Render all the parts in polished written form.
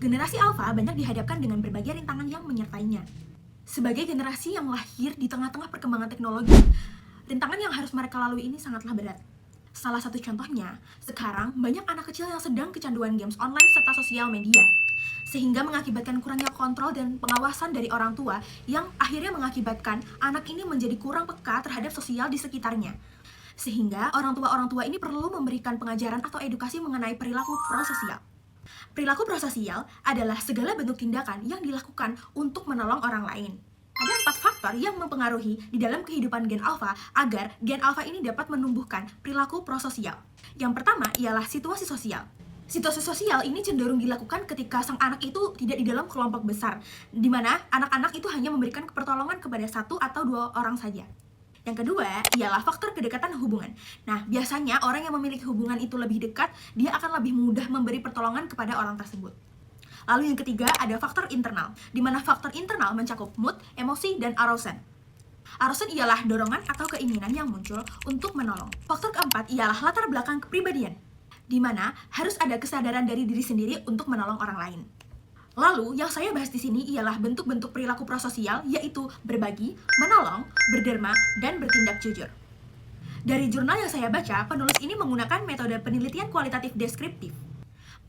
Generasi Alpha banyak dihadapkan dengan berbagai rintangan yang menyertainya. Sebagai generasi yang lahir di tengah-tengah perkembangan teknologi, rintangan yang harus mereka lalui ini sangatlah berat. Salah satu contohnya, sekarang banyak anak kecil yang sedang kecanduan games online serta sosial media, sehingga mengakibatkan kurangnya kontrol dan pengawasan dari orang tua yang akhirnya mengakibatkan anak ini menjadi kurang peka terhadap sosial di sekitarnya. Sehingga orang tua ini perlu memberikan pengajaran atau edukasi mengenai perilaku prososial. Perilaku prososial adalah segala bentuk tindakan yang dilakukan untuk menolong orang lain. Ada 4 faktor yang mempengaruhi di dalam kehidupan gen alpha agar gen alpha ini dapat menumbuhkan perilaku prososial. Yang pertama ialah situasi sosial. Situasi sosial ini cenderung dilakukan ketika sang anak itu tidak di dalam kelompok besar, di mana anak-anak itu hanya memberikan pertolongan kepada 1 atau 2 orang saja. Yang kedua ialah faktor kedekatan hubungan. Nah, biasanya orang yang memiliki hubungan itu lebih dekat, dia akan lebih mudah memberi pertolongan kepada orang tersebut. Lalu yang ketiga ada faktor internal, di mana faktor internal mencakup mood, emosi, dan arousal. Arousal ialah dorongan atau keinginan yang muncul untuk menolong. Faktor keempat ialah latar belakang kepribadian, di mana harus ada kesadaran dari diri sendiri untuk menolong orang lain. Lalu, yang saya bahas di sini ialah bentuk-bentuk perilaku prososial, yaitu berbagi, menolong, berderma, dan bertindak jujur. Dari jurnal yang saya baca, penulis ini menggunakan metode penelitian kualitatif deskriptif.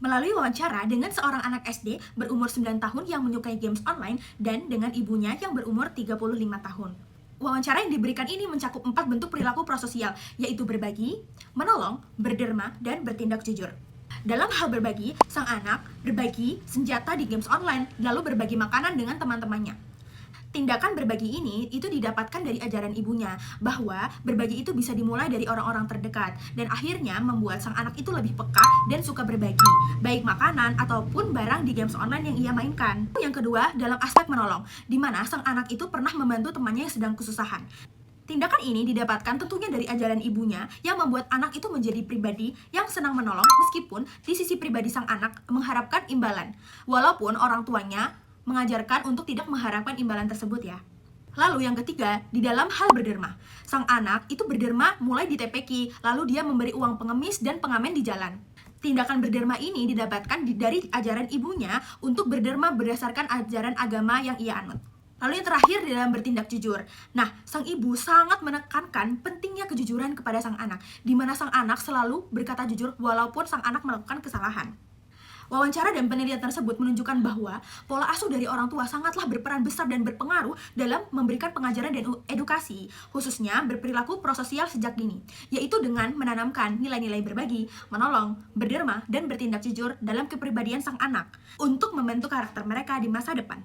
Melalui wawancara dengan seorang anak SD berumur 9 tahun yang menyukai games online dan dengan ibunya yang berumur 35 tahun. Wawancara yang diberikan ini mencakup 4 bentuk perilaku prososial, yaitu berbagi, menolong, berderma, dan bertindak jujur. Dalam hal berbagi, sang anak berbagi senjata di games online, lalu berbagi makanan dengan teman-temannya. Tindakan berbagi ini itu didapatkan dari ajaran ibunya, bahwa berbagi itu bisa dimulai dari orang-orang terdekat, dan akhirnya membuat sang anak itu lebih peka dan suka berbagi, baik makanan ataupun barang di games online yang ia mainkan. Yang kedua, dalam aspek menolong, di mana sang anak itu pernah membantu temannya yang sedang kesusahan. Tindakan ini didapatkan tentunya dari ajaran ibunya yang membuat anak itu menjadi pribadi yang senang menolong meskipun di sisi pribadi sang anak mengharapkan imbalan, walaupun orang tuanya mengajarkan untuk tidak mengharapkan imbalan tersebut ya. Lalu yang ketiga, di dalam hal berderma. Sang anak itu berderma mulai di TPQ, lalu dia memberi uang pengemis dan pengamen di jalan. Tindakan berderma ini didapatkan dari ajaran ibunya untuk berderma berdasarkan ajaran agama yang ia anut. Lalu yang terakhir di dalam bertindak jujur. Nah, sang ibu sangat menekankan pentingnya kejujuran kepada sang anak, di mana sang anak selalu berkata jujur walaupun sang anak melakukan kesalahan. Wawancara dan penelitian tersebut menunjukkan bahwa pola asuh dari orang tua sangatlah berperan besar dan berpengaruh dalam memberikan pengajaran dan edukasi, khususnya berperilaku prososial sejak dini, yaitu dengan menanamkan nilai-nilai berbagi, menolong, berderma, dan bertindak jujur dalam kepribadian sang anak untuk membentuk karakter mereka di masa depan.